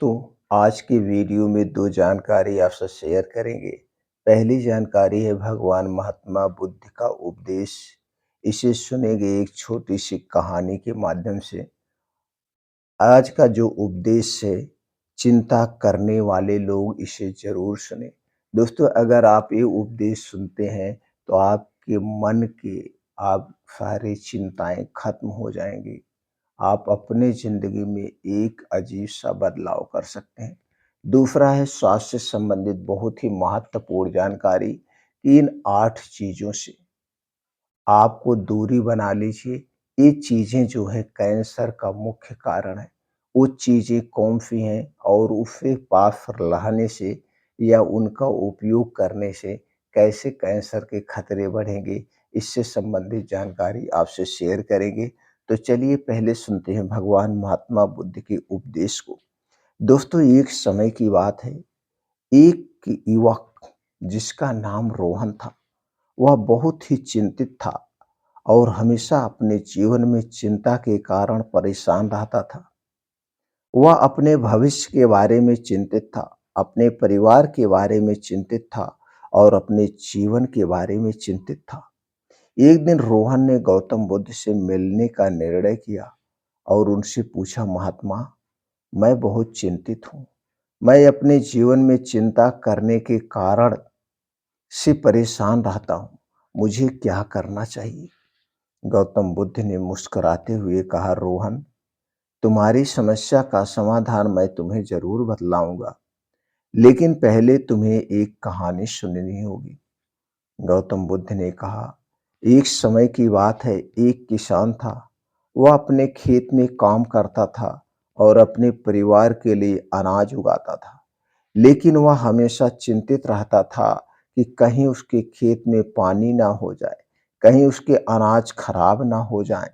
दोस्तों, आज की वीडियो में 2 जानकारी आपसे शेयर करेंगे। पहली जानकारी है भगवान महात्मा बुद्ध का उपदेश। इसे सुनेंगे एक छोटी-सी कहानी के माध्यम से। आज का जो उपदेश है, चिंता करने वाले लोग इसे ज़रूर सुनें। दोस्तों, अगर आप ये उपदेश सुनते हैं, तो आपके मन के आप सारी चिंताएँ खत्म हो जाएँगी। आप अपने ज़िंदगी में एक अजीब-सा बदलाव कर सकते हैं। दूसरा है स्वास्थ्य से संबंधित बहुत ही महत्वपूर्ण जानकारी कि इन 8 चीज़ों से आपको दूरी बना लीजिए। ये चीज़ें जो है कैंसर का मुख्य कारण है। वो चीज़ें कौन-सी हैं और उससे पास रहने से या उनका उपयोग करने से कैसे कैंसर के खतरे बढ़ेंगे, इससे संबंधित जानकारी आपसे शेयर करेंगे। तो चलिए पहले सुनते हैं भगवान महात्मा बुद्ध के उपदेश को। दोस्तों, एक समय की बात है, एक युवक जिसका नाम रोहन था, वह बहुत ही चिंतित था और हमेशा अपने जीवन में चिंता के कारण परेशान रहता था। वह अपने भविष्य के बारे में चिंतित था, अपने परिवार के बारे में चिंतित था और अपने जीवन के बारे में चिंतित था। एक दिन रोहन ने गौतम बुद्ध से मिलने का निर्णय किया और उनसे पूछा, महात्मा, मैं बहुत चिंतित हूँ। मैं अपने जीवन में चिंता करने के कारण से परेशान रहता हूँ। मुझे क्या करना चाहिए? गौतम बुद्ध ने मुस्कुराते हुए कहा, रोहन, तुम्हारी समस्या का समाधान मैं तुम्हें जरूर बतलाऊंगा, लेकिन पहले तुम्हें एक कहानी सुननी होगी। गौतम बुद्ध ने कहा, एक समय की बात है, एक किसान था। वह अपने खेत में काम करता था और अपने परिवार के लिए अनाज उगाता था। लेकिन वह हमेशा चिंतित रहता था कि कहीं उसके खेत में पानी ना हो जाए, कहीं उसके अनाज खराब ना हो जाए।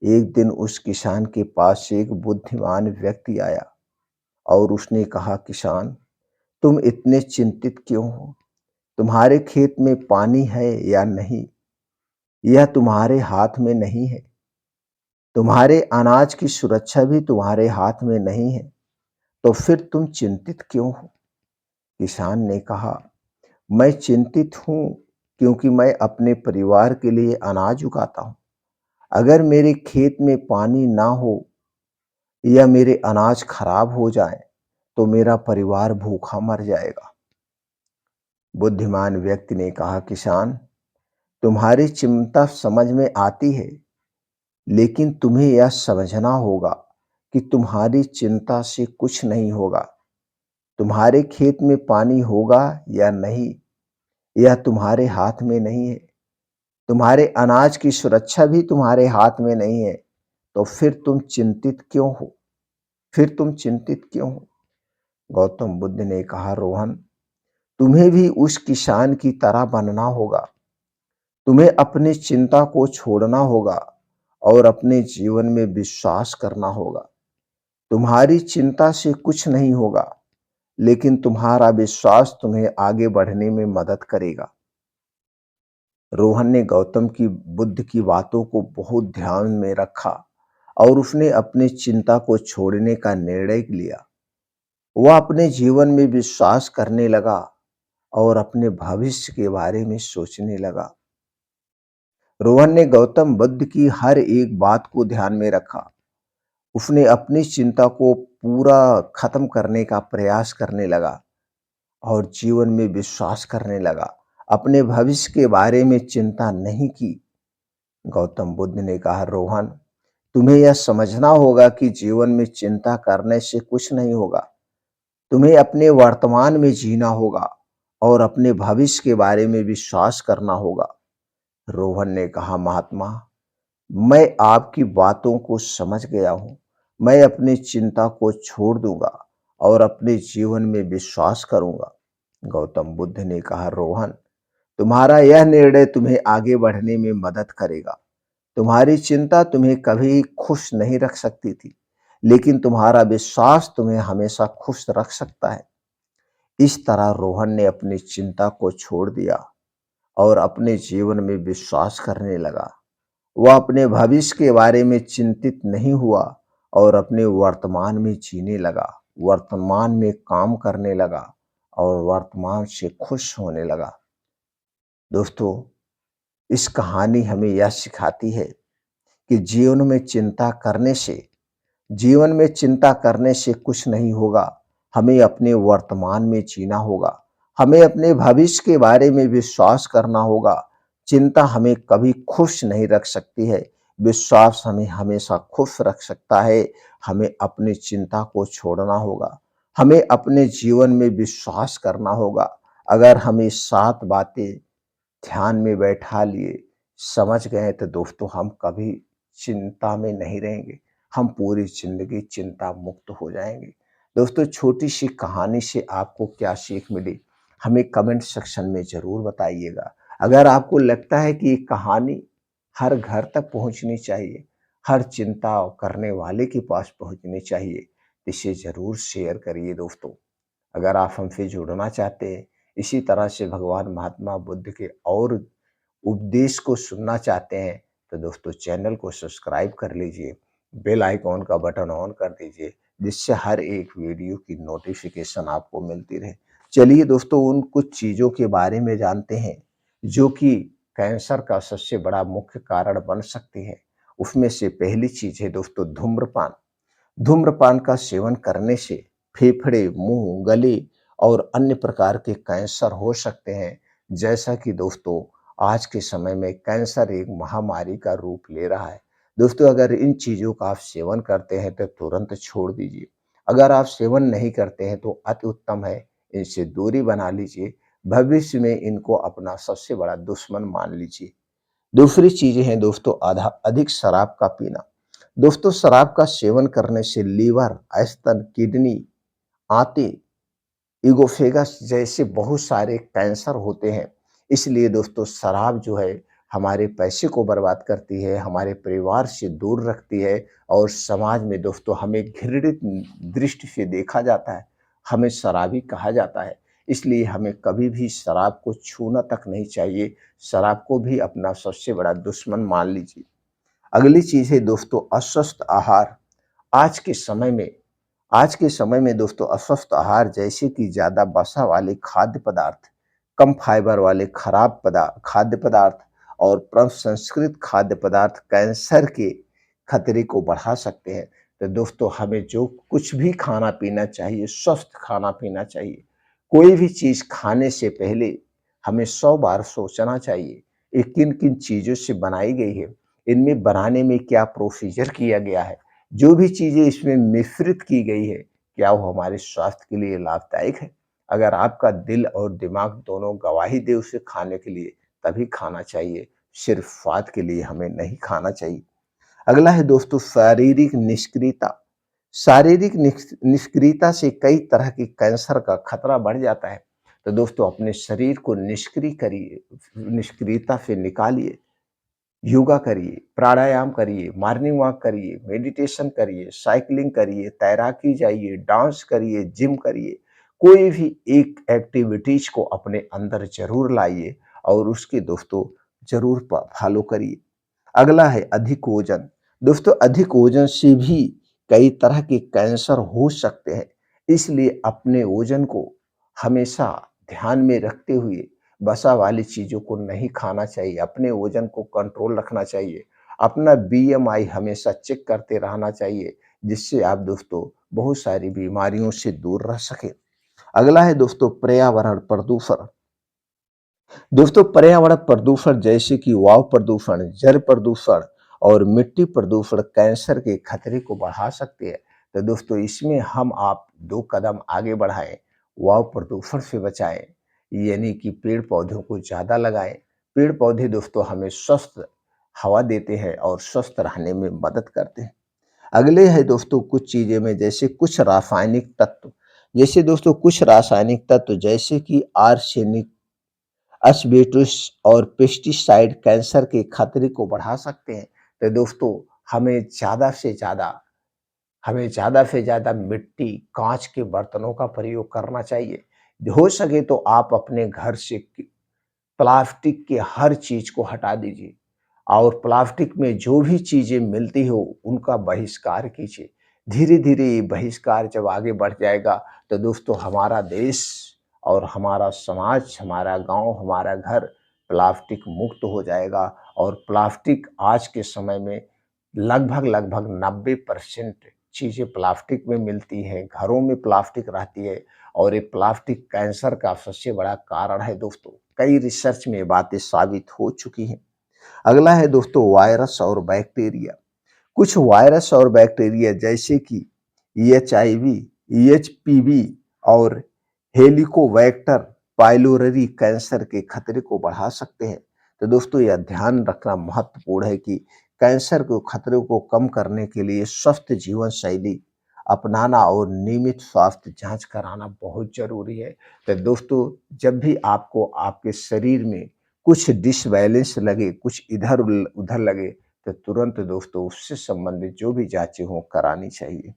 एक दिन उस किसान के पास एक बुद्धिमान व्यक्ति आया और उसने कहा, किसान, तुम इतने चिंतित क्यों हो? तुम्हारे खेत में पानी है या नहीं, यह तुम्हारे हाथ में नहीं है। तुम्हारे अनाज की सुरक्षा भी तुम्हारे हाथ में नहीं है, तो फिर तुम चिंतित क्यों हो? किसान ने कहा, मैं चिंतित हूँ क्योंकि मैं अपने परिवार के लिए अनाज उगाता हूँ। अगर मेरे खेत में पानी ना हो या मेरे अनाज खराब हो जाए, तो मेरा परिवार भूखा मर जाएगा। बुद्धिमान व्यक्ति ने कहा, किसान, तुम्हारी चिंता समझ में आती है, लेकिन तुम्हें यह समझना होगा कि तुम्हारी चिंता से कुछ नहीं होगा। तुम्हारे खेत में पानी होगा या नहीं, यह तुम्हारे हाथ में नहीं है। तुम्हारे अनाज की सुरक्षा भी तुम्हारे हाथ में नहीं है, तो फिर तुम चिंतित क्यों हो? फिर तुम चिंतित क्यों हो? गौतम बुद्ध ने कहा, रोहन, तुम्हें भी उस किसान की तरह बनना होगा। तुम्हें अपनी चिंता को छोड़ना होगा और अपने जीवन में विश्वास करना होगा। तुम्हारी चिंता से कुछ नहीं होगा, लेकिन तुम्हारा विश्वास तुम्हें आगे बढ़ने में मदद करेगा। रोहन ने गौतम की बुद्ध की बातों को बहुत ध्यान में रखा और उसने अपनी चिंता को छोड़ने का निर्णय लिया। वह अपने जीवन में विश्वास करने लगा और अपने भविष्य के बारे में सोचने लगा। रोहन ने गौतम बुद्ध की हर एक बात को ध्यान में रखा। उसने अपनी चिंता को पूरा खत्म करने का प्रयास करने लगा और जीवन में विश्वास करने लगा। अपने भविष्य के बारे में चिंता नहीं की। गौतम बुद्ध ने कहा, रोहन, तुम्हें यह समझना होगा कि जीवन में चिंता करने से कुछ नहीं होगा। तुम्हें अपने वर्तमान में जीना होगा और अपने भविष्य के बारे में विश्वास करना होगा। रोहन ने कहा, महात्मा, मैं आपकी बातों को समझ गया हूं। मैं अपनी चिंता को छोड़ दूंगा और अपने जीवन में विश्वास करूंगा। गौतम बुद्ध ने कहा, रोहन, तुम्हारा यह निर्णय तुम्हें आगे बढ़ने में मदद करेगा। तुम्हारी चिंता तुम्हें कभी खुश नहीं रख सकती थी, लेकिन तुम्हारा विश्वास तुम्हें हमेशा खुश रख सकता है। इस तरह रोहन ने अपनी चिंता को छोड़ दिया और अपने जीवन में विश्वास करने लगा। वह अपने भविष्य के बारे में चिंतित नहीं हुआ और अपने वर्तमान में जीने लगा। वर्तमान में काम करने लगा और वर्तमान से खुश होने लगा। दोस्तों, इस कहानी हमें यह सिखाती है कि जीवन में चिंता करने से कुछ नहीं होगा। हमें अपने वर्तमान में जीना होगा। हमें अपने भविष्य के बारे में विश्वास करना होगा। चिंता हमें कभी खुश नहीं रख सकती है। विश्वास हमें हमेशा खुश रख सकता है। हमें अपनी चिंता को छोड़ना होगा। हमें अपने जीवन में विश्वास करना होगा। अगर हम ये 7 बातें ध्यान में बैठा लिए, समझ गए तो दोस्तों हम कभी चिंता में नहीं रहेंगे। हम पूरी ज़िंदगी चिंता मुक्त हो जाएँगे। दोस्तों, छोटी-सी कहानी से आपको क्या सीख मिली? हमें कमेंट सेक्शन में ज़रूर बताइएगा। अगर आपको लगता है कि ये कहानी हर घर तक पहुँचनी चाहिए, हर चिंता करने वाले के पास पहुँचनी चाहिए, तो इसे ज़रूर शेयर करिए दोस्तों। अगर आप हमसे जुड़ना चाहते हैं, इसी तरह से भगवान महात्मा बुद्ध के और उपदेश को सुनना चाहते हैं, तो दोस्तों चैनल को सब्सक्राइब कर लीजिए, बेल आइकॉन का बटन ऑन कर दीजिए, जिससे हर एक वीडियो की नोटिफिकेशन आपको मिलती रहे। चलिए दोस्तों, उन कुछ चीज़ों के बारे में जानते हैं, जो कि कैंसर का सबसे बड़ा मुख्य कारण बन सकती है। उसमें से पहली चीज़ है दोस्तों धूम्रपान। धूम्रपान का सेवन करने से फेफड़े, मुंह, गले और अन्य प्रकार के कैंसर हो सकते हैं। जैसा कि दोस्तों आज के समय में कैंसर एक महामारी का रूप ले रहा है। दोस्तों, अगर इन चीज़ों का आप सेवन करते हैं तो तुरंत छोड़ दीजिए। अगर आप सेवन नहीं करते हैं तो अति उत्तम है, इनसे दूरी बना लीजिए। भविष्य में इनको अपना सबसे बड़ा दुश्मन मान लीजिए। दूसरी चीज़ें हैं दोस्तों अधिक शराब का पीना। दोस्तों, शराब का सेवन करने से लीवर, स्तन, किडनी, आंतें, इगोफेगस जैसे बहुत सारे कैंसर होते हैं। इसलिए दोस्तों शराब जो है हमारे पैसे को बर्बाद करती है, हमारे परिवार से दूर रखती है और समाज में दोस्तों हमें घृणित दृष्टि से देखा जाता है। हमें शराबी कहा जाता है। इसलिए हमें कभी भी शराब को छूना तक नहीं चाहिए। शराब को भी अपना सबसे बड़ा दुश्मन मान लीजिए। अगली चीज़ है दोस्तों अस्वस्थ आहार। आज के समय में आज के समय में दोस्तों अस्वस्थ आहार जैसे कि ज़्यादा वसा वाले खाद्य पदार्थ, कम फाइबर वाले खराब खाद्य पदार्थ और प्रसंस्कृत खाद्य पदार्थ कैंसर के खतरे को बढ़ा सकते हैं। तो दोस्तों हमें जो कुछ भी खाना पीना चाहिए, स्वस्थ खाना पीना चाहिए। कोई भी चीज़ खाने से पहले हमें 100 बार सोचना चाहिए, ये किन-किन चीज़ों से बनाई गई है, इनमें बनाने में क्या प्रोसीजर किया गया है। जो भी चीज़ें इसमें मिश्रित की गई है, क्या वो हमारे स्वास्थ्य के लिए लाभदायक है? अगर आपका दिल और दिमाग दोनों गवाही दे उसे खाने के लिए, तभी खाना चाहिए, सिर्फ़ स्वाद के लिए हमें नहीं खाना चाहिए। अगला है दोस्तों शारीरिक निष्क्रियता। शारीरिक निष्क्रियता से कई तरह की कैंसर का खतरा बढ़ जाता है। तो दोस्तों अपने शरीर को निष्क्रिय करिए, निष्क्रियता से निकालिए। योगा करिए, प्राणायाम करिए, मॉर्निंग वॉक करिए, मेडिटेशन करिए, साइक्लिंग करिए, तैराकी जाइए, डांस करिए, जिम करिए। कोई भी एक एक्टिविटीज़ को अपने अंदर ज़रूर लाइए और उसके दोस्तों ज़रूर प फॉलो करिए। अगला है अधिक वज़न। दोस्तों अधिक वज़न से भी कई तरह के कैंसर हो सकते हैं। इसलिए अपने वज़न को हमेशा ध्यान में रखते हुए वसा वाली चीज़ों को नहीं खाना चाहिए। अपने वज़न को कंट्रोल रखना चाहिए। अपना बीएमआई हमेशा चेक करते रहना चाहिए, जिससे आप दोस्तों बहुत सारी बीमारियों से दूर रह सकें। अगला है दोस्तों पर्यावरण प्रदूषण। दोस्तों पर्यावरण प्रदूषण जैसे कि वायु प्रदूषण, जल प्रदूषण और मिट्टी प्रदूषण कैंसर के खतरे को बढ़ा सकते हैं। तो दोस्तों इसमें हम आप 2 कदम आगे बढ़ाएं, वायु प्रदूषण से बचाएं, यानी कि पेड़ पौधों को ज़्यादा लगाएं। पेड़ पौधे दोस्तों हमें स्वस्थ हवा देते हैं और स्वस्थ रहने में मदद करते हैं। अगले है दोस्तों कुछ चीज़ें में जैसे कुछ रासायनिक तत्व, जैसे दोस्तों कुछ रासायनिक तत्व जैसे कि आर्सेनिक, एस्बेस्टोस और पेस्टिसाइड कैंसर के खतरे को बढ़ा सकते हैं। तो दोस्तों हमें ज़्यादा से ज़्यादा हमें ज़्यादा से ज़्यादा मिट्टी, काँच के बर्तनों का प्रयोग करना चाहिए। हो सके तो आप अपने घर से प्लास्टिक के हर चीज़ को हटा दीजिए और प्लास्टिक में जो भी चीज़ें मिलती हो उनका बहिष्कार कीजिए। धीरे-धीरे ये बहिष्कार जब आगे बढ़ जाएगा, तो दोस्तों हमारा देश और हमारा समाज, हमारा गाँव, हमारा घर प्लास्टिक मुक्त हो जाएगा और प्लास्टिक आज के समय में लगभग-लगभग 90% चीज़ें प्लास्टिक में मिलती हैं, घरों में प्लास्टिक रहती है और ये प्लास्टिक कैंसर का सबसे बड़ा कारण है दोस्तों। कई रिसर्च में ये बातें साबित हो चुकी हैं। अगला है दोस्तों वायरस और बैक्टीरिया। कुछ वायरस और बैक्टीरिया जैसे कि एचआईवी, एचपीवी और हेलिकोबैक्टर पाइलोरी कैंसर के खतरे को बढ़ा सकते हैं। तो दोस्तों यह ध्यान रखना महत्वपूर्ण है कि कैंसर के खतरे को कम करने के लिए स्वस्थ जीवन शैली अपनाना और नियमित स्वास्थ्य जांच कराना बहुत जरूरी है। तो दोस्तों जब भी आपको आपके शरीर में कुछ डिसबैलेंस लगे, कुछ इधर उधर लगे, तो तुरंत दोस्तों उससे संबंधित जो भी जाँचें हों करानी चाहिए।